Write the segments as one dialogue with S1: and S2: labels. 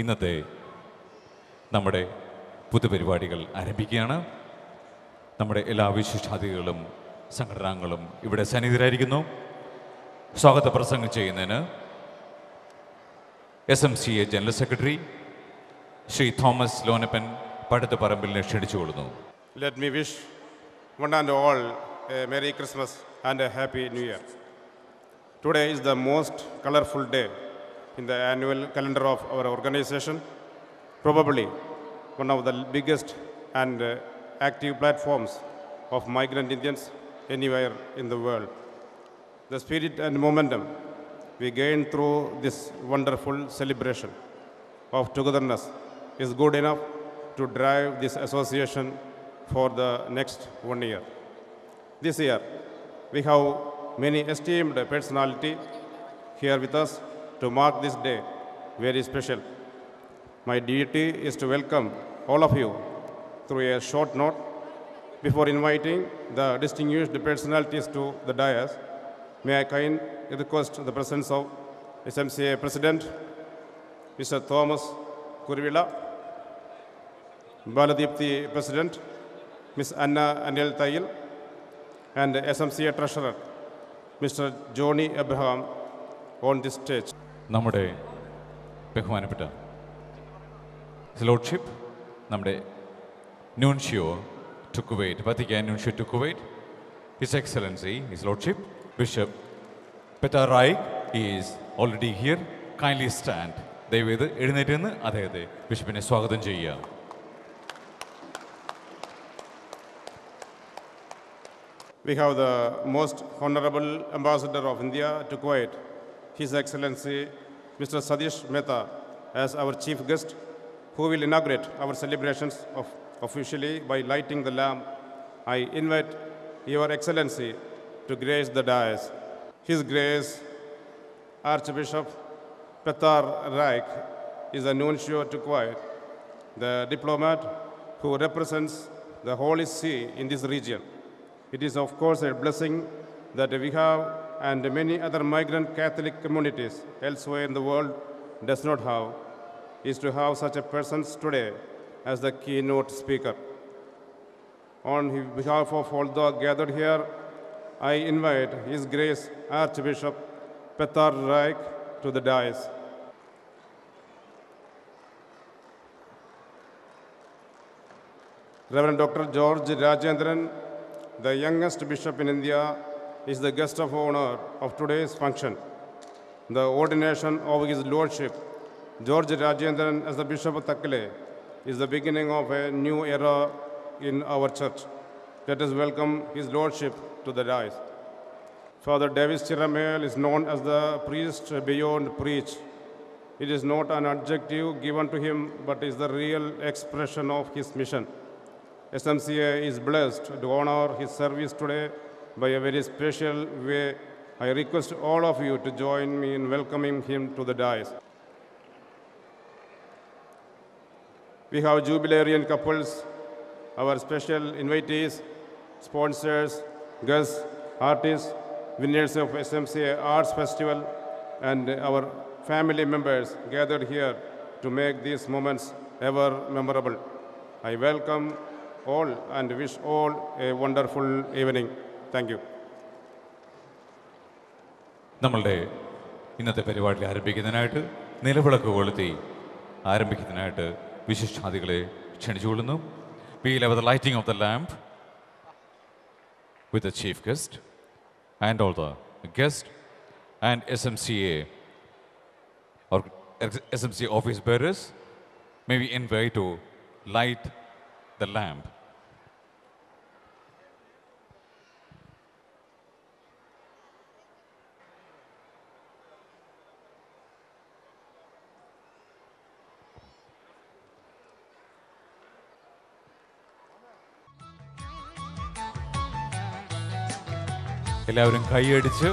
S1: ഇന്നത്തെ നമ്മുടെ പൊതുപരിപാടികൾ ആരംഭിക്കുകയാണ്. നമ്മുടെ എല്ലാ വിശിഷ്ടാതിഥികളും സംഘടനകളും ഇവിടെ സന്നിഹിതരായിരിക്കുന്നു. സ്വാഗത പ്രസംഗം ചെയ്യുന്നതിന് SMCA general secretary Shri Thomas Lonappan പടുത്തുപറമ്പിലിനെ ക്ഷണിച്ചുകൊള്ളുന്നു.
S2: Let me wish one and all a Merry Christmas and a Happy New Year. Today is the most colorful day in the annual calendar of our organization, probably one of the biggest and active platforms of migrant Indians anywhere in the world. The spirit and momentum we gain through this wonderful celebration of togetherness is good enough to drive this association for the next 1 year. This year, we have many esteemed personalities here with us to mark this day very special. My duty is to welcome all of you through a short note. Before inviting the distinguished personalities to the dais, may I kindly request the presence of SMCA President Mr. Thomas Kuruvilla, Baladipti President Ms. Anna Anil Tayil, and SMCA Treasurer Mr. Johnny Abraham on this stage.
S1: നമ്മുടെ ബഹുമാനപ്പെട്ട lordship, നമ്മുടെ nuncio to Kuwait, Vatican nuncio to Kuwait, his excellency his lordship bishop Petar Rai is already here. Kindly stand. ദയവേത് എഴുന്നേറ്റ് നിന്ന് അദ്ദേഹത്തെ ബിഷപ്പിനെ സ്വാഗതം ചെയ്യുക.
S2: We have the most honorable ambassador of India to Kuwait, His Excellency Mr. Sadish Mehta, as our chief guest, who will inaugurate our celebrations officially by lighting the lamp. I invite Your Excellency to grace the dais. His Grace Archbishop Petar Raik is the nuncio to Kuwait, the diplomat who represents the Holy See in this region. It is, of course, a blessing that we have and many other migrant Catholic communities elsewhere in the world does not have, is to have such a person today as the keynote speaker. On behalf of all those gathered here, I invite His Grace Archbishop Petar Raik to the dais. Reverend Dr. George Rajendran, the youngest bishop in India, is the guest of honor of today's function. The ordination of His Lordship, George Rajendran, as the Bishop of Takkale, is the beginning of a new era in our church. Let us welcome His Lordship to the dais. Father Davis Chiramel is known as the priest beyond preach. It is not an adjective given to him, but is the real expression of his mission. SMCA is blessed to honor his service today by a very special way. I request all of you to join me in welcoming him to the dais. We have jubilarian couples, our special invitees, sponsors, guests, artists, winners of SMCA Arts Festival, and our family members gathered here to make these moments ever memorable. I welcome all and wish all a wonderful evening. Thank you.
S1: നമ്മളുടെ ഇന്നത്തെ പരിപാടി ആരംഭിക്കുന്നതിനായിട്ട് നിലവിളക്ക് കൊളുത്തി ആരംഭിക്കുന്നതിനായിട്ട് വിശിഷ്ടാതിഥികളെ ക്ഷണിച്ചുകൊള്ളുന്നു. We'll have the lighting of the lamp with the chief guest and all the guests and SMCA or SMCA office bearers may be invited to light the lamp. എല്ലാവരും കൈയടിച്ച്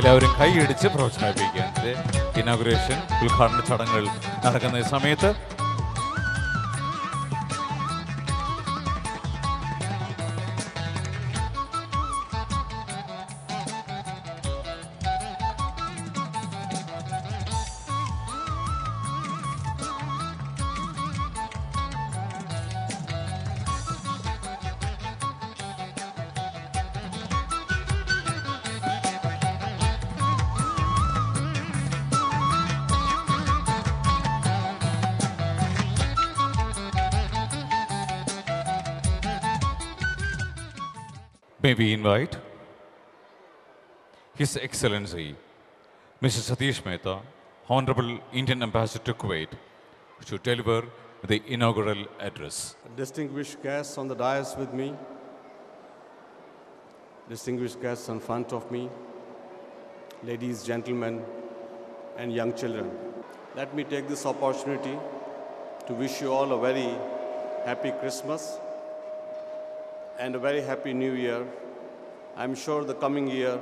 S1: എല്ലാവരും കൈയടിച്ച് പ്രോത്സാഹിപ്പിക്കാൻ ഇനോഗ്രേഷൻ ഉദ്ഘാടന ചടങ്ങുകൾ നടക്കുന്ന സമയത്ത് may we invite His Excellency Mr. Satish Mehta, Honorable Indian Ambassador to Kuwait, to deliver the inaugural address.
S3: Distinguished guests on the dais with me, distinguished guests in front of me, ladies, gentlemen, and young children. Let me take this opportunity to wish you all a very happy Christmas and a very happy New Year. I'm sure the coming year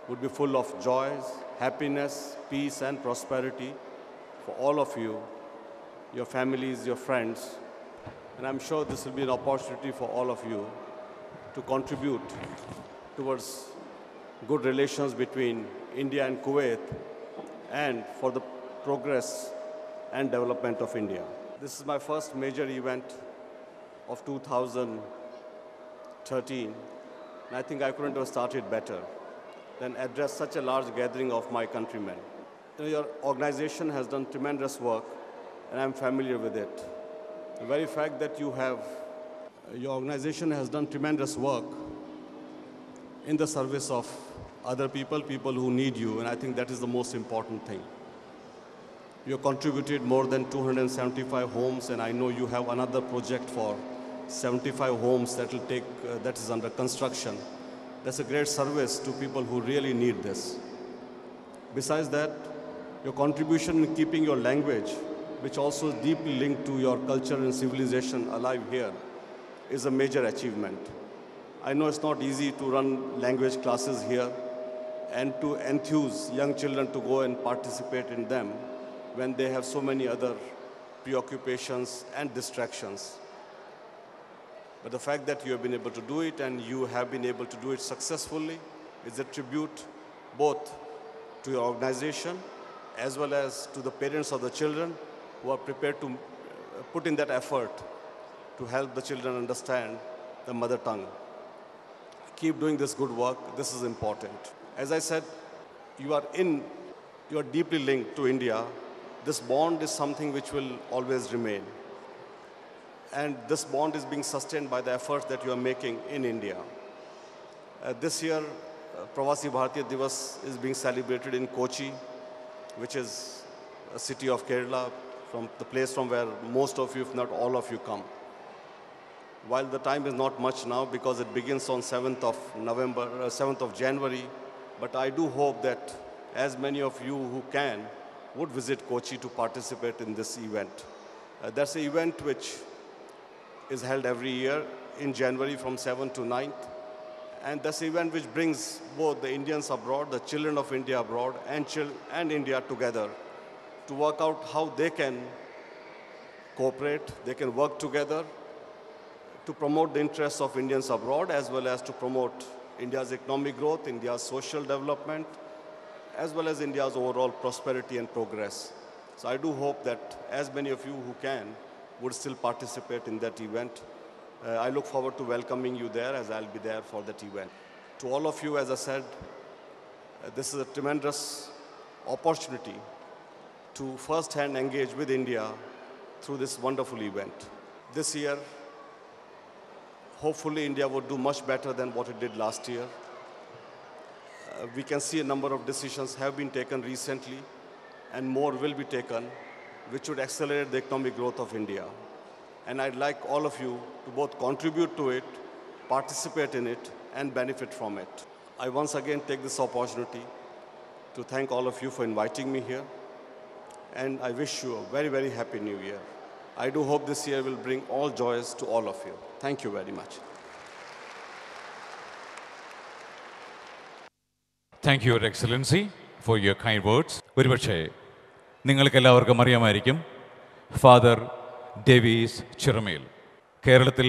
S3: would be full of joys, happiness, peace, and prosperity for all of you, your families, your friends. And I'm sure this will be an opportunity for all of you to contribute towards good relations between India and Kuwait and for the progress and development of India. This is my first major event of 2013, and I think I couldn't have started better than address such a large gathering of my countrymen. Your organization has done tremendous work, and I'm familiar with it. The very fact that your organization has done tremendous work in the service of other people who need you, and I think that is the most important thing. You have contributed more than 275 homes, and I know you have another project for 75 homes that is under construction. That's a great service to people who really need this. Besides that, your contribution in keeping your language, which also is deeply linked to your culture and civilization alive here, is a major achievement. I know it's not easy to run language classes here and to enthuse young children to go and participate in them when they have so many other preoccupations and distractions. But the fact that you have been able to do it and you have been able to do it successfully is a tribute both to your organization as well as to the parents of the children who are prepared to put in that effort to help the children understand the mother tongue. Keep doing this good work. This is important. As I said, you are deeply linked to India. This bond is something which will always remain. And this bond is being sustained by the efforts that you are making in India. This year, Pravasi Bharatiya Divas is being celebrated in Kochi, which is a city of Kerala, from the place from where most of you, if not all of you, come. While the time is not much now because it begins on 7th of January, but I do hope that as many of you who can would visit Kochi to participate in this event. That's an event which is held every year in January from 7th to 9th. And that's an event which brings both the Indians abroad, the children of India abroad, and India together to work out how they can cooperate, they can work together to promote the interests of Indians abroad as well as to promote India's economic growth, India's social development, as well as India's overall prosperity and progress. So I do hope that as many of you who can would still participate in that event. I look forward to welcoming you there as I'll be there for that event. To all of you, as I said, this is a tremendous opportunity to first-hand engage with India through this wonderful event. This year, hopefully India would do much better than what it did last year. We can see a number of decisions have been taken recently and more will be taken, which would accelerate the economic growth of India. And I'd like all of you to both contribute to it, participate in it, and benefit from it. I once again take this opportunity to thank all of you for inviting me here, and I wish you a very, very happy New Year. I do hope this year will bring all joys to all of you. Thank you very much.
S1: Thank you, Your Excellency, for your kind words. ഒരുപക്ഷേ നിങ്ങൾക്കെല്ലാവർക്കും അറിയാമായിരിക്കും father Davis Chiramel കേരളത്തിൽ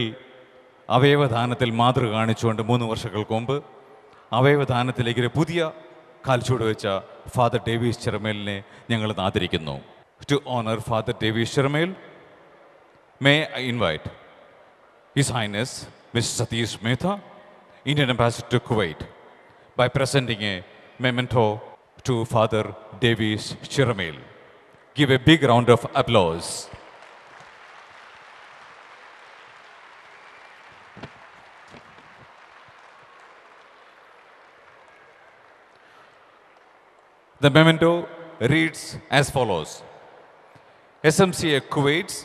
S1: അവയവദാനത്തിൽ മാതൃക കാണിച്ചുകൊണ്ട് 3 വർഷങ്ങൾക്ക് മുമ്പ് അവയവദാനത്തിലേക്ക് ഒരു പുതിയ കാൽച്ചുവട് വെച്ച ഫാദർ ഡേവിസ് ചിറമേലിനെ ഞങ്ങൾ ആദരിക്കുന്നു. To honor Father Davis Chiramel, may I invite His Highness Mr. Satish Mehta, Indian Ambassador to Kuwait, by presenting a memento to Father Davis Chiramel. Give a big round of applause. The memento reads as follows. SMCA Kuwait's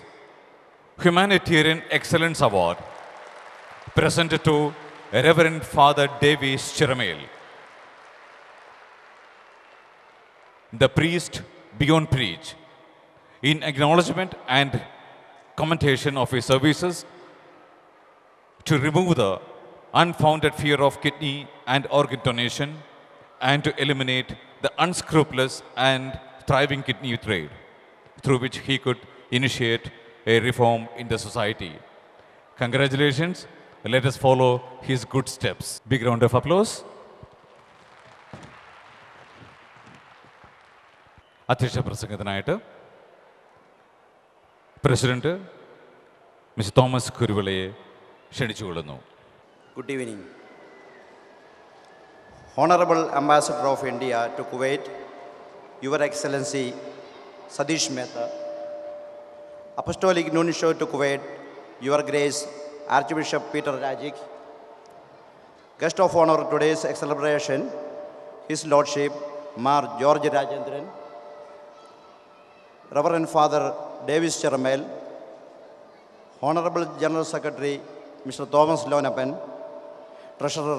S1: Humanitarian Excellence Award presented to Reverend Father Davis Chiramel, the priest beyond preach, in acknowledgement and commendation of his services to remove the unfounded fear of kidney and organ donation and to eliminate the unscrupulous and thriving kidney trade, through which he could initiate a reform in the society. Congratulations. Let us follow his good steps. Big round of applause. അധ്യക്ഷ പ്രസംഗത്തിനായിട്ട് president mister Thomas കുരുവിളയെ ക്ഷണിച്ചുകൊള്ളുന്നു.
S4: Good evening. Honorable Ambassador of India to Kuwait, Your Excellency Satish Mehta, Apostolic Nuncio to Kuwait, Your Grace Archbishop Peter Rajik, Guest of Honor today's celebration, His Lordship Mar George Rajendran, Reverend Father Davis Chiramel, Honorable General Secretary Mr. Thomas Lonapan, Treasurer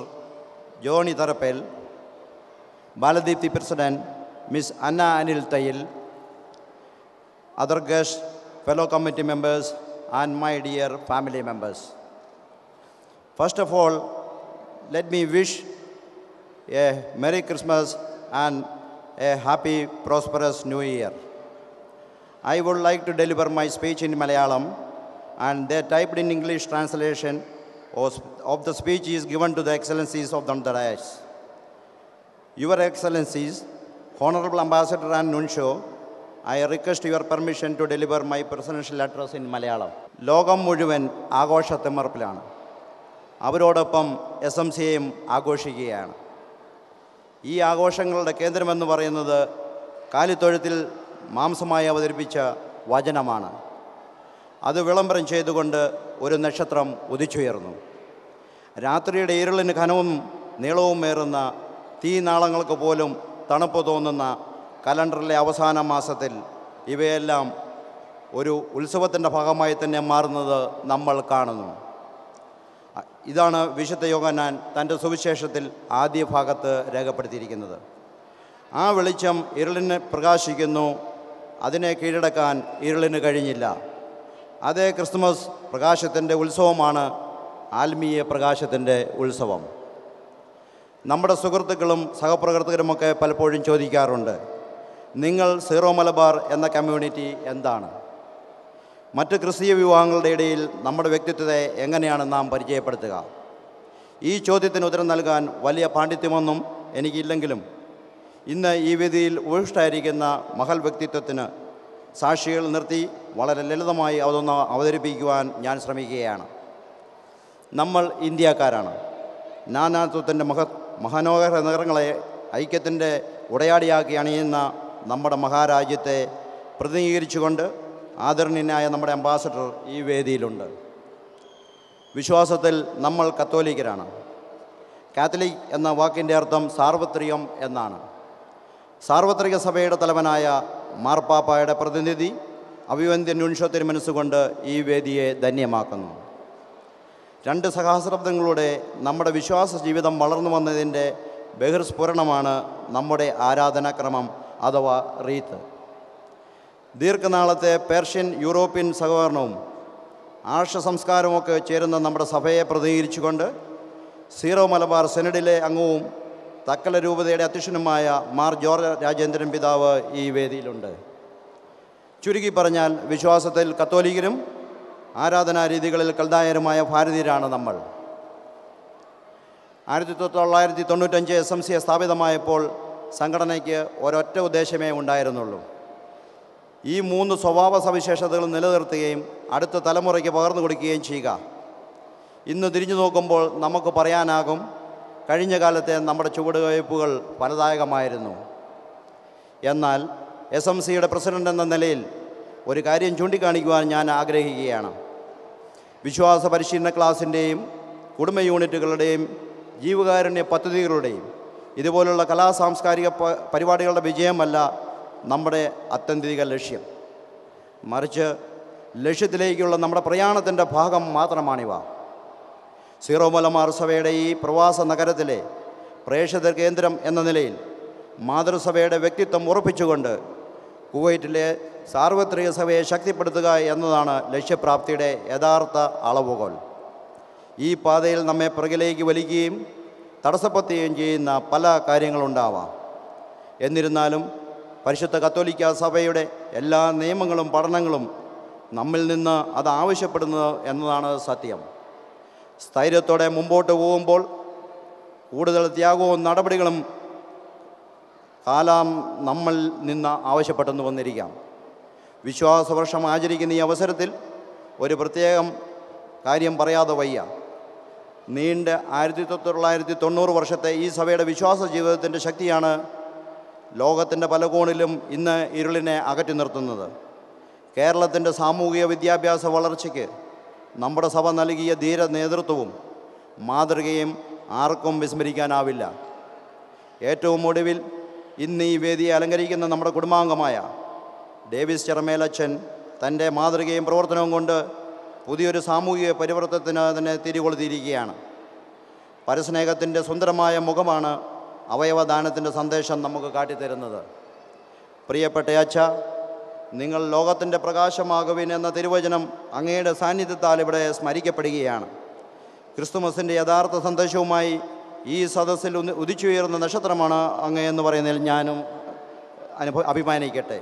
S4: Johnny Tharapel, Baladipti President Ms. Anna Anil Tayil, other guests, fellow committee members, and my dear family members. First of all, let me wish a Merry Christmas and a happy, prosperous New Year. I would like to deliver my speech in Malayalam, and the typed in English translation of the speech is given to the Excellencies of the dais. Your Excellencies, Honorable Ambassador and Nuncio, I request your permission to deliver my presidential address in Malayalam. ലോകം മുഴുവൻ ആഘോഷത്തിമർപ്പിലാണ്. അവരോടൊപ്പം SMCAയും ആഘോഷിക്കുകയാണ്. ഈ ആഘോഷങ്ങളുടെ കേന്ദ്രമെന്ന് പറയുന്നത് കാലിത്തൊഴുത്തിൽ മാംസമായി അവതരിപ്പിച്ച വചനമാണ്. അത് വിളംബരം ചെയ്തുകൊണ്ട് ഒരു നക്ഷത്രം ഉദിച്ചുയർന്നു. രാത്രിയുടെ ഇരുളിന് ഘനവും നീളവും ഏറുന്ന തീനാളങ്ങൾക്ക് പോലും തണുപ്പ് തോന്നുന്ന കലണ്ടറിലെ അവസാന മാസത്തിൽ ഇവയെല്ലാം ഒരു ഉത്സവത്തിൻ്റെ ഭാഗമായി തന്നെ മാറുന്നത് നമ്മൾ കാണുന്നു. ഇതാണ് വിശുദ്ധ യോഹന്നാൻ തൻ്റെ സുവിശേഷത്തിൽ ആദ്യ ഭാഗത്ത് രേഖപ്പെടുത്തിയിരിക്കുന്നത്. ആ വെളിച്ചം ഇരുളിന് പ്രകാശിക്കുന്നു, അതിനെ കീഴടക്കാൻ ഇരുളിന് കഴിഞ്ഞില്ല. അതേ ക്രിസ്തുമസ് പ്രകാശത്തിൻ്റെ ഉത്സവമാണ് ആത്മീയ പ്രകാശത്തിൻ്റെ ഉത്സവം. നമ്മുടെ സുഹൃത്തുക്കളും സഹപ്രവർത്തകരുമൊക്കെ പലപ്പോഴും ചോദിക്കാറുണ്ട്, നിങ്ങൾ സീറോ മലബാർ എന്ന കമ്മ്യൂണിറ്റി എന്താണ്? മറ്റ് ക്രിസ്തീയ വിഭാഗങ്ങളുടെ ഇടയിൽ നമ്മുടെ വ്യക്തിത്വത്തെ എങ്ങനെയാണ് നാം പരിചയപ്പെടുത്തുക? ഈ ചോദ്യത്തിന് ഉത്തരം നൽകാൻ വലിയ പാണ്ഡിത്യമൊന്നും എനിക്കില്ലെങ്കിലും ഇന്ന് ഈ വേദിയിൽ ഉപവിഷ്ടമായിരിക്കുന്ന മഹൽ വ്യക്തിത്വത്തിന് സാക്ഷികൾ നിർത്തി വളരെ ലളിതമായി അതൊന്ന് അവതരിപ്പിക്കുവാൻ ഞാൻ ശ്രമിക്കുകയാണ്. നമ്മൾ ഇന്ത്യക്കാരാണ്. നാനാത്വത്തിൻ്റെ മഹാനോഹര നഗരങ്ങളെ ഐക്യത്തിൻ്റെ ഉടയാടിയാക്കി അണിയുന്ന നമ്മുടെ മഹാരാജ്യത്തെ പ്രതിനിധീകരിച്ചുകൊണ്ട് ആദരണീയനായ നമ്മുടെ അംബാസഡർ ഈ വേദിയിലുണ്ട്. വിശ്വാസത്തിൽ നമ്മൾ കത്തോലിക്കരാണ്. കാത്തലിക് എന്ന വാക്കിൻ്റെ അർത്ഥം സാർവത്രികം എന്നാണ്. സാർവത്രിക സഭയുടെ തലവനായ മാർപ്പാപ്പായുടെ പ്രതിനിധി അഭിവന്ദ്യൻ നുൻഷോ തിരുമനസ്സുകൊണ്ട് ഈ വേദിയെ ധന്യമാക്കുന്നു. 2 സഹസ്രാബ്ദങ്ങളുടെ നമ്മുടെ വിശ്വാസ ജീവിതം വളർന്നു വന്നതിൻ്റെ ബഹിർസ്ഫുരണമാണ് നമ്മുടെ ആരാധനാക്രമം അഥവാ റീത്ത്. ദീർഘനാളത്തെ പേർഷ്യൻ യൂറോപ്യൻ സഹകരണവും ആർഷ സംസ്കാരവുമൊക്കെ ചേരുന്ന നമ്മുടെ സഭയെ പ്രതിനിധീകരിച്ചുകൊണ്ട് സീറോ മലബാർ സെനഡിലെ അംഗവും തക്കല രൂപതയുടെ അധ്യക്ഷനുമായ മാർ ജോർജ് രാജേന്ദ്രൻ പിതാവ് ഈ വേദിയിലുണ്ട്. ചുരുക്കി പറഞ്ഞാൽ വിശ്വാസത്തിൽ കത്തോലിക്കരും ആരാധനാരീതികളിൽ കൽദായരുമായ ഭാരതീയരാണ് നമ്മൾ. 1995 SMC സ്ഥാപിതമായപ്പോൾ സംഘടനയ്ക്ക് ഒരൊറ്റ ഉദ്ദേശമേ ഉണ്ടായിരുന്നുള്ളൂ: ഈ 3 സ്വഭാവ സവിശേഷതകൾ നിലനിർത്തുകയും അടുത്ത തലമുറയ്ക്ക് പകർന്നു കൊടുക്കുകയും ചെയ്യുക. ഇന്ന് തിരിഞ്ഞു നോക്കുമ്പോൾ നമുക്ക് പറയാനാകും, കഴിഞ്ഞ കാലത്തെ നമ്മുടെ ചുവടുവയ്പ്പുകൾ ഫലദായകമായിരുന്നു. എന്നാൽ SMCയുടെ പ്രസിഡന്റ് എന്ന നിലയിൽ ഒരു കാര്യം ചൂണ്ടിക്കാണിക്കുവാൻ ഞാൻ ആഗ്രഹിക്കുകയാണ്. വിശ്വാസ പരിശീലന ക്ലാസിൻ്റെയും കുടുംബ യൂണിറ്റുകളുടെയും ജീവകാരുണ്യ പദ്ധതികളുടെയും ഇതുപോലുള്ള സാംസ്കാരിക പരിപാടികളുടെ വിജയമല്ല നമ്മുടെ ആത്യന്തിക ലക്ഷ്യം. മറിച്ച് ലക്ഷ്യത്തിലേക്കുള്ള നമ്മുടെ പ്രയാണത്തിൻ്റെ ഭാഗം മാത്രമാണിവ. സീറോ മലബാർ സഭയുടെ ഈ പ്രവാസ നഗരത്തിലെ പ്രേക്ഷിത കേന്ദ്രം എന്ന നിലയിൽ മാതൃസഭയുടെ വ്യക്തിത്വം ഉറപ്പിച്ചുകൊണ്ട് കുവൈറ്റിലെ സാർവത്രിക സഭയെ ശക്തിപ്പെടുത്തുക എന്നതാണ് ലക്ഷ്യപ്രാപ്തിയുടെ യഥാർത്ഥ അളവുകോൽ. ഈ പാതയിൽ നമ്മെ പിറകിലേക്ക് വലിക്കുകയും തടസ്സപ്പെടുത്തുകയും ചെയ്യുന്ന പല കാര്യങ്ങളുണ്ടാവാം. എന്നിരുന്നാലും പരിശുദ്ധ കത്തോലിക്ക സഭയുടെ എല്ലാ നിയമങ്ങളും പഠനങ്ങളും നമ്മിൽ നിന്ന് അത് ആവശ്യപ്പെടുന്നത് എന്നതാണ് സത്യം. സ്ഥൈര്യത്തോടെ മുമ്പോട്ട് പോകുമ്പോൾ കൂടുതൽ ത്യാഗവും നടപടികളും കാലം നമ്മിൽ നിന്ന് ആവശ്യപ്പെട്ടെന്ന് വന്നിരിക്കാം. വിശ്വാസവർഷം ആചരിക്കുന്ന ഈ അവസരത്തിൽ ഒരു പ്രത്യേകം കാര്യം പറയാതെ വയ്യ. നീണ്ട 1990 വർഷത്തെ ഈ സഭയുടെ വിശ്വാസ ജീവിതത്തിൻ്റെ ശക്തിയാണ് ലോകത്തിൻ്റെ പല കോണിലും ഇന്ന് ഇരുളിനെ അകറ്റി നിർത്തുന്നത്. കേരളത്തിൻ്റെ സാമൂഹിക വിദ്യാഭ്യാസ വളർച്ചയ്ക്ക് നമ്മുടെ സഭ നൽകിയ ധീര നേതൃത്വവും മാതൃകയും ആർക്കും വിസ്മരിക്കാനാവില്ല. ഏറ്റവും ഒടുവിൽ ഇന്ന് ഈ വേദിയെ അലങ്കരിക്കുന്ന നമ്മുടെ കുടുംബാംഗമായ ഡേവിസ് ചെറമേലച്ചൻ തൻ്റെ മാതൃകയും പ്രവർത്തനവും കൊണ്ട് പുതിയൊരു സാമൂഹിക പരിവർത്തനത്തിന് തന്നെ തിരികൊളുത്തിയിരിക്കുകയാണ്. പരസ്നേഹത്തിൻ്റെ സുന്ദരമായ മുഖമാണ് അവയവദാനത്തിൻ്റെ സന്ദേശം നമുക്ക് കാട്ടിത്തരുന്നത്. പ്രിയപ്പെട്ട അച്ഛ, നിങ്ങൾ ലോകത്തിൻ്റെ പ്രകാശമാകുവിൻ എന്ന തിരുവചനം അങ്ങയുടെ സാന്നിധ്യത്താൽ ഇവിടെ സ്മരിക്കപ്പെടുകയാണ്. ക്രിസ്തുമസിൻ്റെ യഥാർത്ഥ സന്ദേശവുമായി ഈ സദസ്സിൽ ഉദിച്ചുയർന്ന നക്ഷത്രമാണ് അങ്ങ് എന്ന് പറയുന്നതിൽ ഞാനും അഭിമാനിക്കട്ടെ.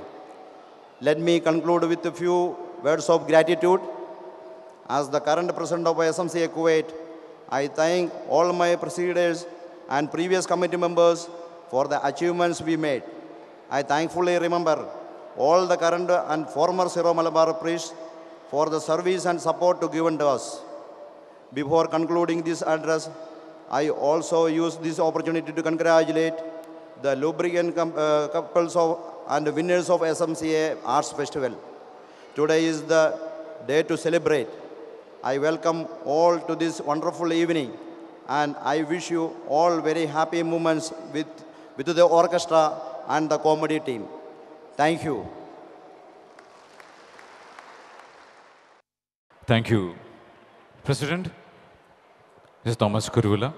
S4: Let me conclude with a few words of gratitude. As the current president of SMCA Kuwait, I thank all my presiders and previous committee members for the achievements we made. I thankfully remember all the current and former Syro Malabar priests for the service and support given to us. Before concluding this address, I also use this opportunity to congratulate the lubricant couples and winners of SMCA Arts Festival. Today is the day to celebrate. I welcome all to this wonderful evening, and I wish you all very happy moments with the orchestra and the comedy team. Thank you.
S1: Thank you, President. This is Thomas Kurula.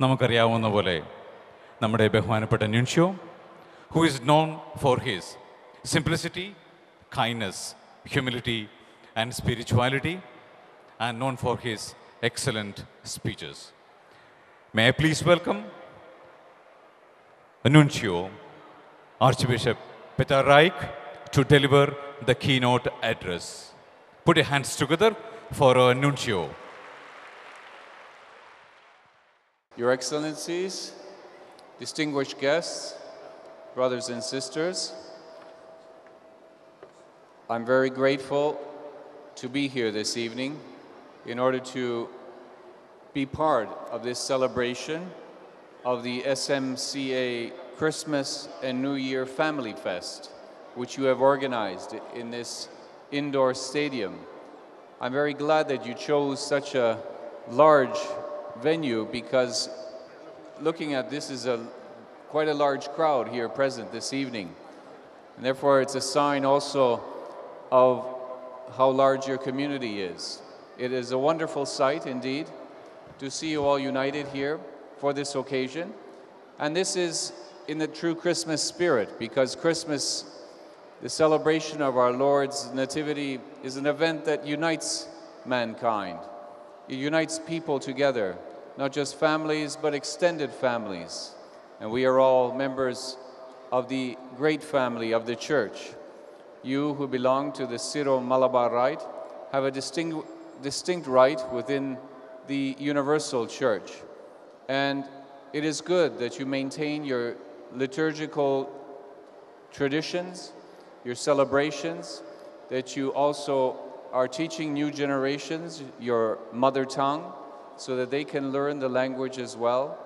S1: നമുക്കറിയാവുന്ന പോലെ നമ്മുടെ ബഹുമാനപ്പെട്ട nuncio, who is known for his simplicity, kindness, humility and spirituality, and known for his excellent speeches. May I please welcome Nuncio, Archbishop Petar Raik, to deliver the keynote address. Put your hands together for Nuncio.
S5: Your Excellencies, distinguished guests, brothers and sisters, I'm very grateful to be here this evening in order to be part of this celebration of the SMCA Christmas and New Year Family Fest, which you have organized in this indoor stadium. I'm very glad that you chose such a large venue, because looking at this is quite a large crowd here present this evening. And therefore, it's a sign also of how large your community is. It is a wonderful sight indeed to see you all united here for this occasion. And this is in the true Christmas spirit, because Christmas, the celebration of our Lord's Nativity, is an event that unites mankind. It unites people together, not just families, but extended families. and we are all members of the great family of the Church. You who belong to the Syro-Malabar Rite have a distinct right within the Universal Church. And it is good that you maintain your liturgical traditions, your celebrations, that you also are teaching new generations your mother tongue so that they can learn the language as well.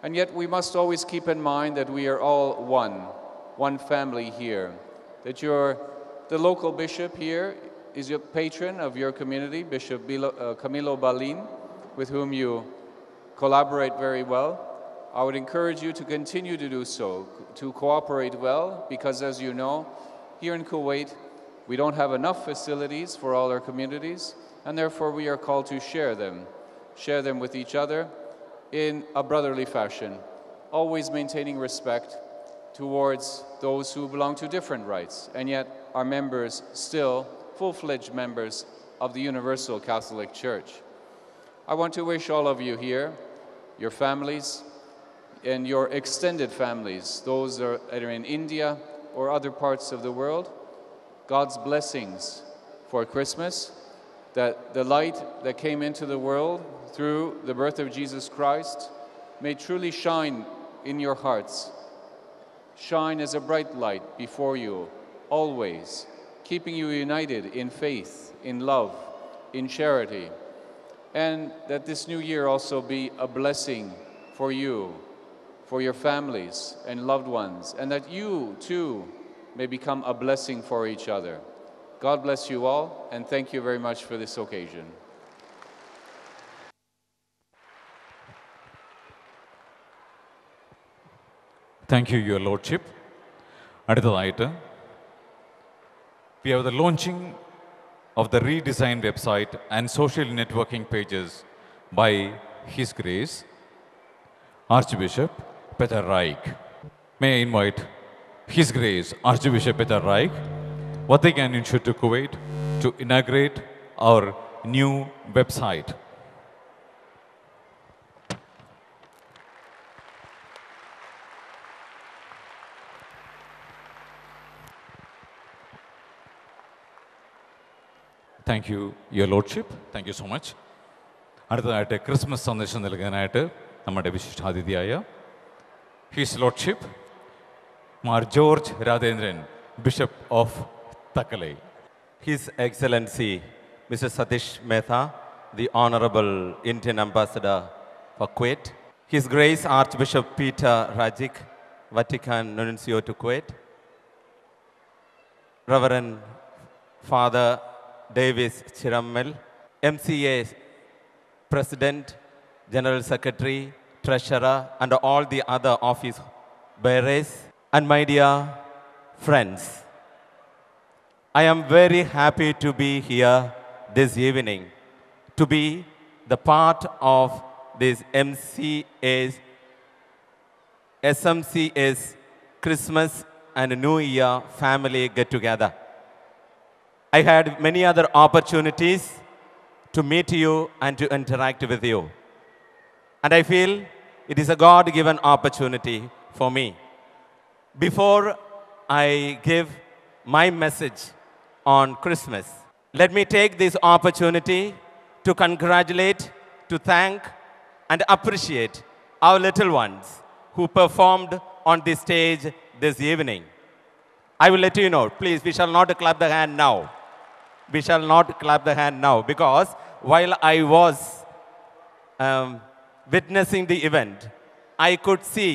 S5: And yet we must always keep in mind that we are all one family here, that the local bishop here is your patron of your community, Bishop Camilo Balin, with whom you collaborate very well. I would encourage you to continue to do so, to cooperate well, because as you know, here in Kuwait, we don't have enough facilities for all our communities, and therefore we are called to share them with each other in a brotherly fashion, always maintaining respect towards those who belong to different rites, and yet are members still, full-fledged members of the Universal Catholic Church. I want to wish all of you here, your families, and your extended families, those that are in India or other parts of the world, God's blessings for Christmas, that the light that came into the world through the birth of Jesus Christ may truly shine in your hearts, shine as a bright light before you, always, keeping you united in faith, in love, in charity, and that this new year also be a blessing for you, for your families and loved ones, and that you too may become a blessing for each other. God bless you all, and thank you very much for this occasion.
S1: Thank you, Your Lordship. അടുത്തതായിട്ട് we have the launching of the redesigned website and social networking pages by His Grace Archbishop Peter Reich. May I invite His Grace Archbishop Peter Reich, Vatican Institute to Kuwait, to inaugurate our new website. Thank you, Your Lordship. Thank you so much. അടുത്തതായിട്ട് Christmas സന്ദേശം നൽകാനായിട്ട് നമ്മുടെ വിശിഷ്ടാതിഥിയായ his lordship Mar George Radhendran, bishop of Thuckalay.
S6: His Excellency Mr. Satish Mehta, the Honorable Indian Ambassador for Kuwait, His Grace Archbishop Peter Rajik, Vatican Nuncio to Kuwait, Reverend Father Davis Chirammel, MCA President, General Secretary, Treasurer, and all the other office bearers, and my dear friends. I am very happy to be here this evening, to be the part of this SMCA's Christmas and New Year family get-together. I had many other opportunities to meet you and to interact with you. And I feel it is a God-given opportunity for me. Before I give my message on Christmas, let me take this opportunity to congratulate, to thank, and appreciate our little ones who performed on this stage this evening. I will let you know, please, we shall not clap the hand now. We shall not clap the hand now, because while I was witnessing the event, I could see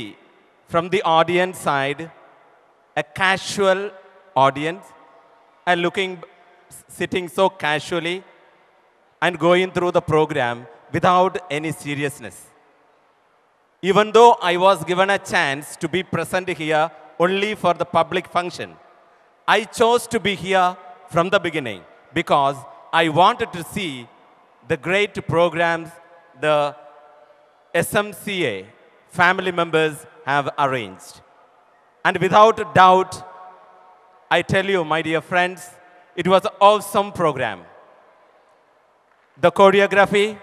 S6: from the audience side a casual audience and sitting so casually and going through the program without any seriousness. Even though I was given a chance to be present here only for the public function, I chose to be here from the beginning because I wanted to see the great programs the SMCA family members have arranged. And without doubt, I tell you, my dear friends, it was an awesome program. The choreography,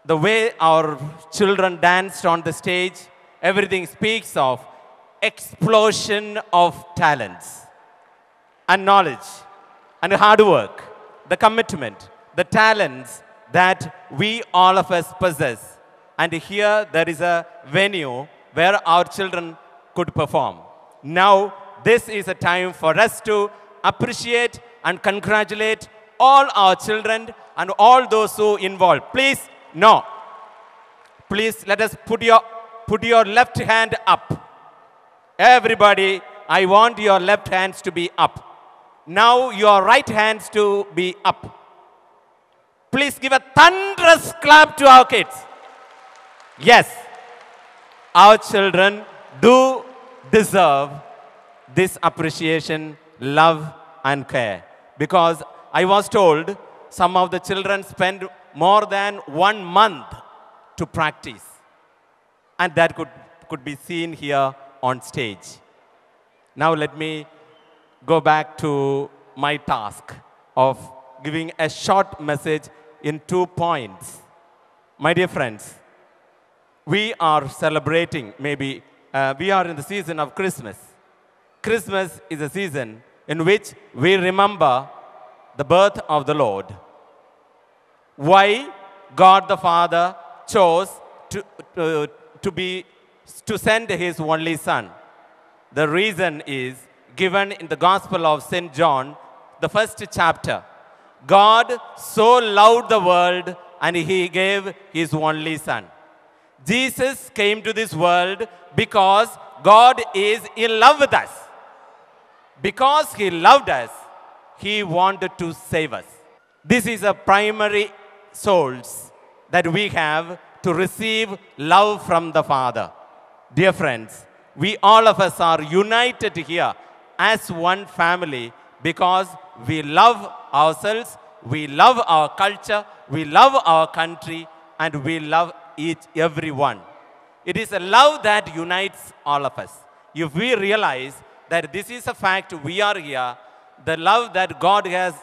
S6: the way our children danced on the stage, everything speaks of explosion of talents and knowledge and hard work, the commitment, the talents that we all of us possess. And here there is a venue where our children could perform. Now, this is a time for us to appreciate and congratulate all our children and all those who involved. Please, no. Please let us put your left hand up. Everybody, I want your left hands to be up. Now your right hands to be up. Please give a thunderous clap to our kids. Yes, our children do deserve this appreciation, love and care. Because I was told some of the children spend more than 1 month to practice. And that could be seen here on stage. Now let me go back to my task of giving a short message in 2 points. My dear friends, we are celebrating, we are in the season of Christmas. Christmas is a season in which we remember the birth of the Lord. Why God the Father chose to send His only Son. The reason is given in the Gospel of St. John, the 1st chapter. God so loved the world and He gave His only Son. Jesus came to this world because God is in love with us. Because He loved us, He wanted to save us. This is a primary source that we have to receive love from the Father. Dear friends, we all of us are united here as one family because we love ourselves, we love our culture, we love our country, and we love everyone. It is a love that unites all of us. If we realize that this is a fact, we are here, the love that God has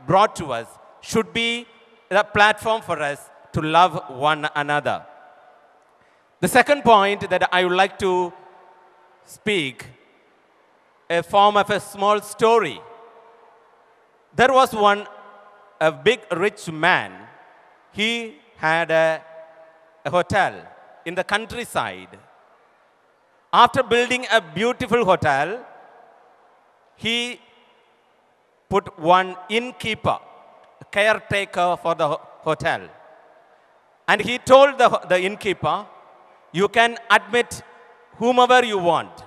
S6: brought to us should be a platform for us to love one another. The second point that I would like to speak, a form of a small story. There was a big rich man. He had a hotel in the countryside. After building a beautiful hotel, he put one innkeeper, caretaker for the hotel. And he told the innkeeper, you can admit whomever you want.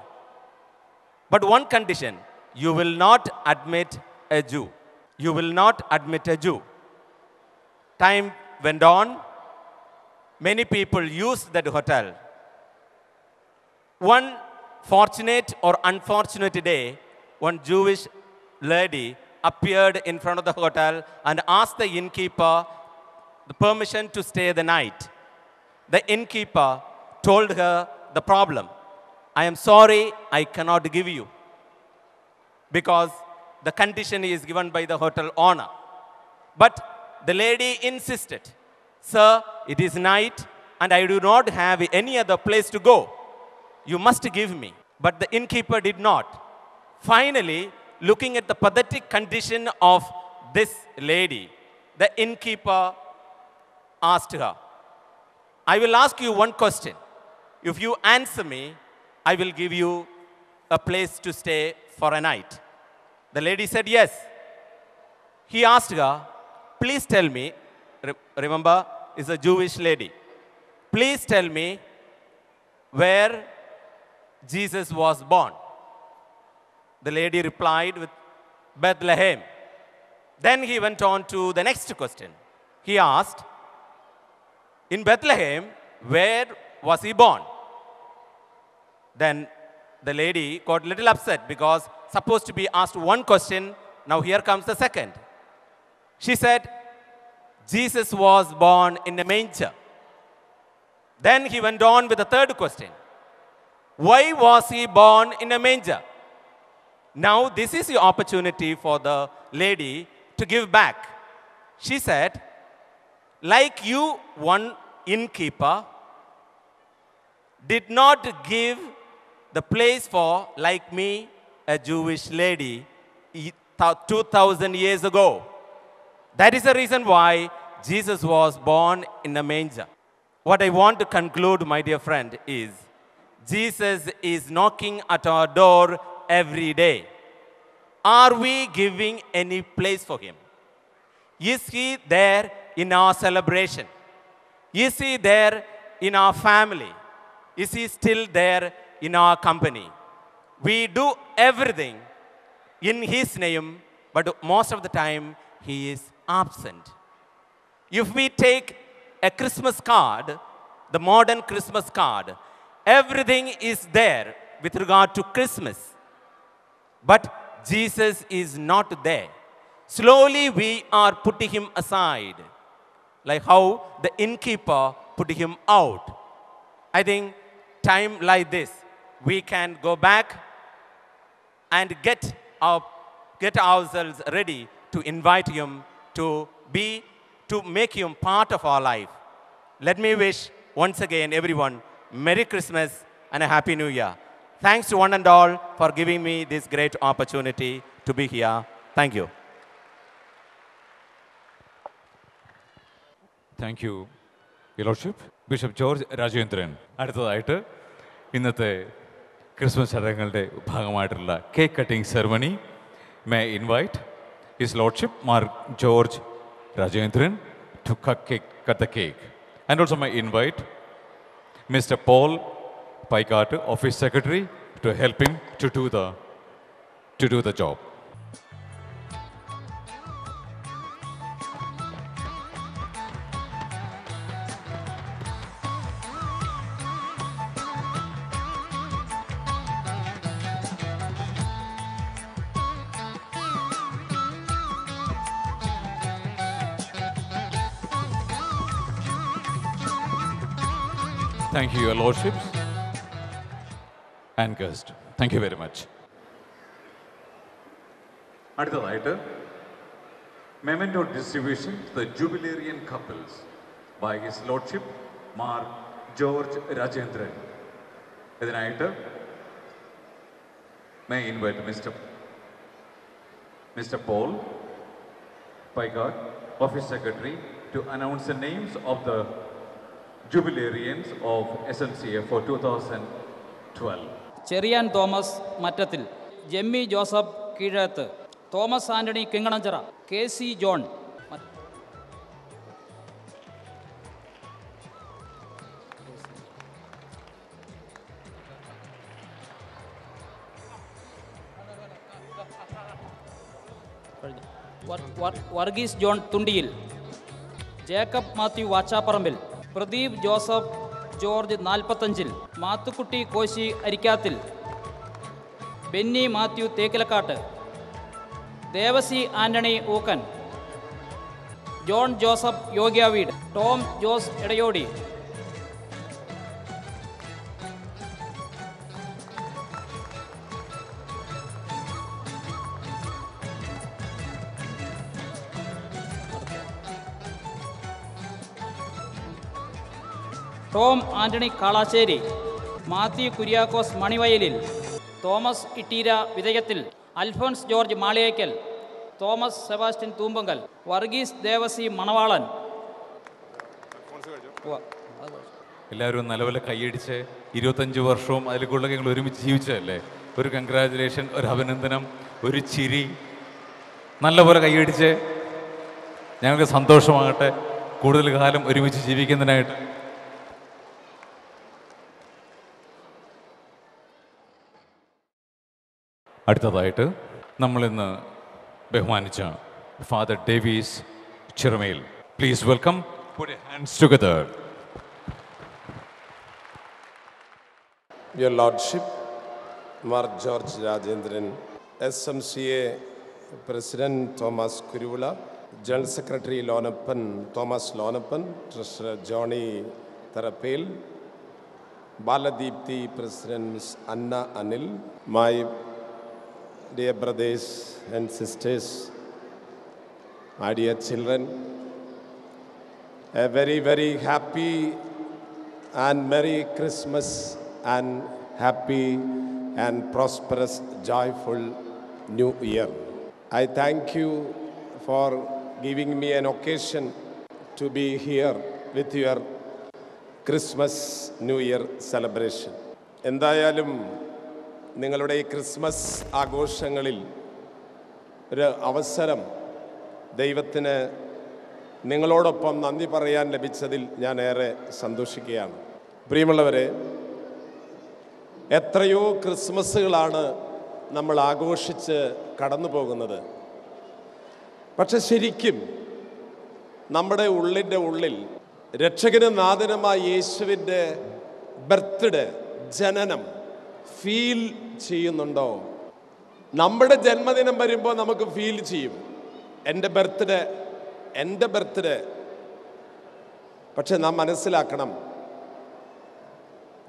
S6: But one condition, you will not admit a Jew. You will not admit a Jew. Time went on. Many people used that hotel. One fortunate or unfortunate day, one Jewish lady appeared in front of the hotel and asked the innkeeper the permission to stay the night. The innkeeper told her the problem. I am sorry, I cannot give you, because the condition is given by the hotel owner. But the lady insisted, sir, it is night and I do not have any other place to go. You must give me. But the innkeeper did not. Finally, looking at the pathetic condition of this lady, the innkeeper asked her, I will ask you one question. If you answer me, I will give you a place to stay for a night. The lady said yes. He asked her, please tell me, remember, is a Jewish lady. Please tell me where Jesus was born. The lady replied with Bethlehem. Then he went on to the next question. He asked, in Bethlehem, where was he born? Then the lady got a little upset because supposed to be asked one question, now here comes the second. She said, Jesus was born in a manger. Then he went on with the third question. Why was he born in a manger? Now this is the opportunity for the lady to give back. She said, like you, one innkeeper, did not give the place for, like me, a Jewish lady 2,000 years ago. That is the reason why Jesus was born in a manger. What I want to conclude, my dear friend, is Jesus is knocking at our door every day. Are we giving any place for him? Is he there in our celebration? Is he there in our family? Is he still there in our company? We do everything in his name, but most of the time he is absent. If we take a Christmas card, the modern Christmas card, everything is there with regard to Christmas. But Jesus is not there. Slowly we are putting him aside, like how the innkeeper put him out. I think time like this, we can go back and get ourselves ready to invite him to make him part of our life. Let me wish once again everyone Merry Christmas and a Happy New Year. Thanks to one and all for giving me this great opportunity to be here. Thank you.
S1: Thank you, Your Lordship. Bishop George Rajendran. അടുത്തതായിട്ട് ഇന്നത്തെ Christmas ചടങ്ങുകളുടെ ഭാഗമായിട്ടുള്ള cake cutting ceremony may I invite His Lordship Mark George Rajendran to cut the cake. And also may I invite Mr. Paul Paikat, Office Secretary, to help him to do the job. Thank you, Your Lordships and guest. Thank you very much. അടുത്തതായിട്ട് memento distribution to the Jubilarian couples by His Lordship Mark George Rajendran. ഇതിനായിട്ട് may I invite Mr. Paul Paikat, Office Secretary, to announce the names of the Jubilarians of SMCA for 2012.
S7: Cherian Thomas Mattathil, Jemmy Joseph Keezhath, Thomas Antony Kinganchira, KC John. Varghese John Thundiyil, Jacob Mathew Vachaparambil, Pradeep Joseph George 45, Mathukutty Koshy Arikathil, Benny Mathew Thekkilakkattu, Devasy Antony Ookken, John Joseph Yogyaveedu, Tom Jose Edayodi. Tom Antony Kalassery, Mathew Kuriakose Manivayalil, Thomas Itteera Vijayathil, Alphonse George Maliyekal, Thomas Sebastian Thoombunkal, Varghese Devasy Manavalan.
S1: എല്ലാവരും നല്ലപോലെ കൈയടിച്ച് 25 വർഷവും അതിൽ കൂടുതൽ ഞങ്ങൾ ഒരുമിച്ച് ജീവിച്ചതല്ലേ. ഒരു congratulation, ഒരു അഭിനന്ദനം, ഒരു ചിരി, നല്ലപോലെ കൈയടിച്ച് ഞങ്ങൾക്ക് സന്തോഷമാകട്ടെ കൂടുതൽ കാലം ഒരുമിച്ച് ജീവിക്കുന്നതിനായിട്ട്. അടുത്തതായിട്ട് നമ്മളിന്ന് ബഹുമാനിച്ച father Davis Chiramel. Please welcome. Put your hands together.
S8: Your Lordship, Mark George Rajendran, SMCA President Thomas Kurula, General Secretary Thomas Lonappan, Treasurer Johnny Tharapel, Baladipti President Ms. Anna Anil, my dear brothers and sisters, my dear children, a very, very happy and Merry Christmas and happy and prosperous, joyful New Year. I thank you for giving me an occasion to be here with your Christmas New Year celebration. എന്തായാലും നിങ്ങളുടെ ഈ Christmas ആഘോഷങ്ങളിൽ ഒരു അവസരം ദൈവത്തിന് നിങ്ങളോടൊപ്പം നന്ദി പറയാൻ ലഭിച്ചതിൽ ഞാൻ ഏറെ സന്തോഷിക്കുകയാണ്. പ്രിയമുള്ളവരെ, എത്രയോ ക്രിസ്മസുകളാണ് നമ്മൾ ആഘോഷിച്ച് കടന്നു പോകുന്നത്. പക്ഷെ ശരിക്കും നമ്മുടെ ഉള്ളിൽ രക്ഷകനും നാഥനുമായ യേശുവിൻ്റെ ബർത്ത്ഡേ, ജനനം ഫീൽ ചെയ്യുന്നുണ്ടോ? നമ്മുടെ ജന്മദിനം വരുമ്പോൾ നമുക്ക് ഫീൽ ചെയ്യും, എൻ്റെ ബർത്ത്ഡേ. പക്ഷെ നാം മനസ്സിലാക്കണം,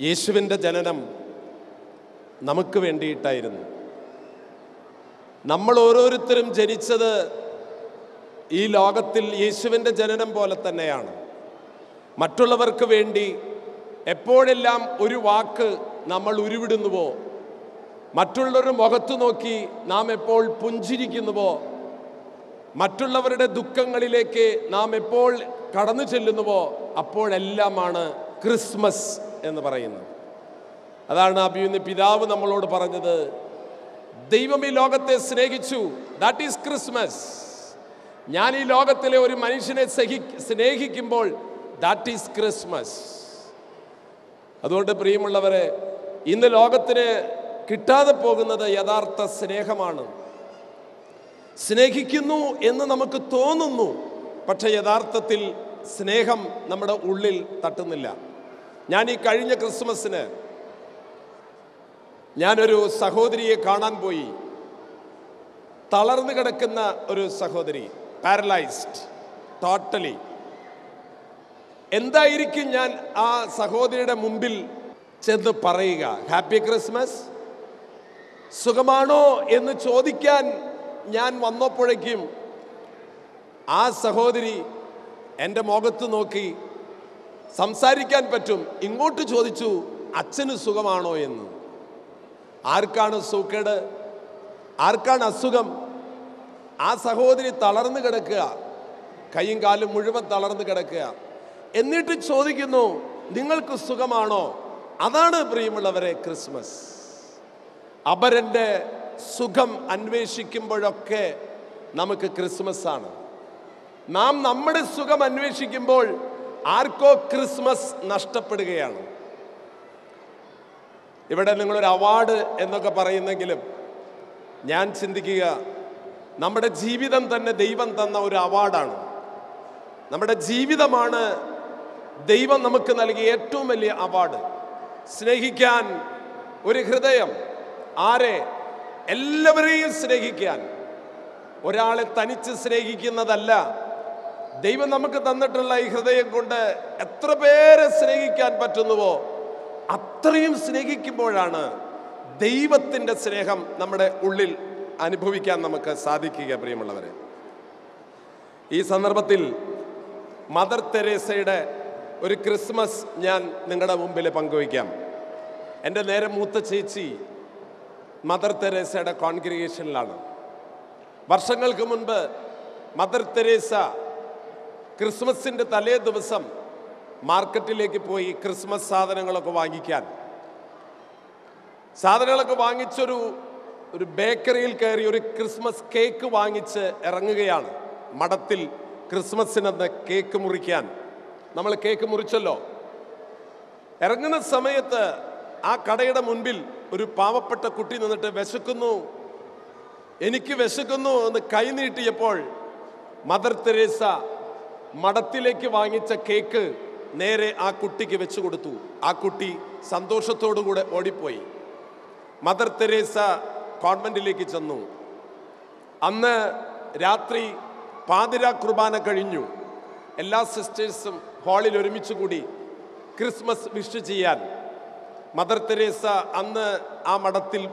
S8: യേശുവിൻ്റെ ജനനം നമുക്ക് വേണ്ടിയിട്ടായിരുന്നു. നമ്മൾ ഓരോരുത്തരും ജനിച്ചത് ഈ ലോകത്തിൽ യേശുവിൻ്റെ ജനനം പോലെ തന്നെയാണ്. മറ്റുള്ളവർക്ക് വേണ്ടി എപ്പോഴെല്ലാം ഒരു വാക്ക് നമ്മൾ ഉരുവിടുന്നുവോ, മറ്റുള്ളവരുടെ മുഖത്ത് നോക്കി നാം എപ്പോൾ പുഞ്ചിരിക്കുന്നുവോ, മറ്റുള്ളവരുടെ ദുഃഖങ്ങളിലേക്ക് നാം എപ്പോൾ കടന്നു ചെല്ലുന്നുവോ, അപ്പോഴെല്ലാമാണ് ക്രിസ്മസ് എന്ന് പറയുന്നത്. അതാണ് അഭിയുന്ന പിതാവ് നമ്മളോട് പറഞ്ഞത്, ദൈവം ഈ ലോകത്തെ സ്നേഹിച്ചു, ദാറ്റ് ഈസ് ക്രിസ്മസ്. ഞാൻ ഈ ലോകത്തിലെ ഒരു മനുഷ്യനെ സ്നേഹിക്കുമ്പോൾ ദാറ്റ് ഈസ് ക്രിസ്മസ്. അതുകൊണ്ട് പ്രിയമുള്ളവരെ, ഇന്ന് ലോകത്തിന് കിട്ടാതെ പോകുന്നത് യഥാർത്ഥ സ്നേഹമാണ്. സ്നേഹിക്കുന്നു എന്ന് നമുക്ക് തോന്നുന്നു, പക്ഷെ യഥാർത്ഥത്തിൽ സ്നേഹം നമ്മുടെ ഉള്ളിൽ തട്ടുന്നില്ല. ഞാൻ ഈ കഴിഞ്ഞ ക്രിസ്മസിന് ഞാനൊരു സഹോദരിയെ കാണാൻ പോയി. തളർന്നു കിടക്കുന്ന ഒരു സഹോദരി, പാരലൈസ്ഡ് ടോട്ടലി. എന്തായിരിക്കും ഞാൻ ആ സഹോദരിയുടെ മുമ്പിൽ ചെന്ന് പറയുക? ഹാപ്പി ക്രിസ്മസ്, സുഖമാണോ എന്ന് ചോദിക്കാൻ ഞാൻ വന്നപ്പോഴേക്കും ആ സഹോദരി എൻ്റെ മുഖത്ത് നോക്കി സംസാരിക്കാൻ പറ്റും, ഇങ്ങോട്ട് ചോദിച്ചു, അച്ഛന് സുഖമാണോ എന്ന്. ആർക്കാണ് സൂക്കേട്? ആർക്കാണ് അസുഖം? ആ സഹോദരി തളർന്നു കിടക്കുക, കൈയും കാലും മുഴുവൻ തളർന്നു കിടക്കുക. എന്നിട്ട് ചോദിക്കുന്നു, നിങ്ങൾക്ക് സുഖമാണോ? അതാണ് പ്രിയമുള്ളവരെ ക്രിസ്മസ്. അപരൻ്റെ സുഖം അന്വേഷിക്കുമ്പോഴൊക്കെ നമുക്ക് ക്രിസ്മസ് ആണ്. നാം നമ്മുടെ സുഖം അന്വേഷിക്കുമ്പോൾ ആർക്കോ ക്രിസ്മസ് നഷ്ടപ്പെടുകയാണ്. ഇവിടെ നിങ്ങളൊരു അവാർഡ് എന്നൊക്കെ പറയുന്നെങ്കിലും ഞാൻ ചിന്തിക്കുക, നമ്മുടെ ജീവിതം തന്നെ ദൈവം തന്ന ഒരു അവാർഡാണ്. നമ്മുടെ ജീവിതമാണ് ദൈവം നമുക്ക് നൽകിയ ഏറ്റവും വലിയ അവാർഡ്. സ്നേഹിക്കാൻ ഒരു ഹൃദയം, ആരെ? എല്ലാവരെയും സ്നേഹിക്കാൻ. ഒരാളെ തനിച്ച് സ്നേഹിക്കുന്നതല്ല. ദൈവം നമുക്ക് തന്നിട്ടുള്ള ഈ ഹൃദയം കൊണ്ട് എത്ര പേരെ സ്നേഹിക്കാൻ പറ്റുന്നുവോ അത്രയും സ്നേഹിക്കുമ്പോഴാണ് ദൈവത്തിൻ്റെ സ്നേഹം നമ്മുടെ ഉള്ളിൽ അനുഭവിക്കാൻ നമുക്ക് സാധിക്കുക. പ്രിയമുള്ളവരെ, ഈ സന്ദർഭത്തിൽ മദർ തെരേസയുടെ ഒരു ക്രിസ്മസ് ഞാൻ നിങ്ങളുടെ മുമ്പിൽ പങ്കുവയ്ക്കാം. എൻ്റെ നേരെ മൂത്ത ചേച്ചി മദർ തെരേസയുടെ കോൺഗ്രിഗേഷനിലാണ്. വർഷങ്ങൾക്ക് മുൻപ് മദർ തെരേസ ക്രിസ്മസിൻ്റെ തലേ ദിവസം മാർക്കറ്റിലേക്ക് പോയി ക്രിസ്മസ് സാധനങ്ങളൊക്കെ വാങ്ങിച്ചൊരു ബേക്കറിയിൽ കയറി ഒരു ക്രിസ്മസ് കേക്ക് വാങ്ങിച്ച് ഇറങ്ങുകയാണ്. മഠത്തിൽ ക്രിസ്മസിനെന്ന് കേക്ക് മുറിക്കാൻ നമ്മൾ കേക്ക് മുറിച്ചല്ലോ. ഇറങ്ങുന്ന സമയത്ത് ആ കടയുടെ മുൻപിൽ ഒരു പാവപ്പെട്ട കുട്ടി നിന്നിട്ട് എനിക്ക് വിശക്കുന്നു എന്ന് കൈ നീട്ടിയപ്പോൾ മദർ തെരേസ മഠത്തിലേക്ക് വാങ്ങിച്ച കേക്ക് നേരെ ആ കുട്ടിക്ക് വെച്ചു കൊടുത്തു. ആ കുട്ടി സന്തോഷത്തോടുകൂടെ ഓടിപ്പോയി. മദർ തെരേസ കോൺവെന്റിലേക്ക് ചെന്നു. അന്ന് രാത്രി പാതിരാ കുർബാന കഴിഞ്ഞു. എല്ലാ സിസ്റ്റേഴ്സും ഹാളിൽ ഒരുമിച്ച് കൂടി ക്രിസ്മസ് വിഷ് ചെയ്യാൻ. മദർ തെരേസ അന്ന് ആ മഠത്തിൽ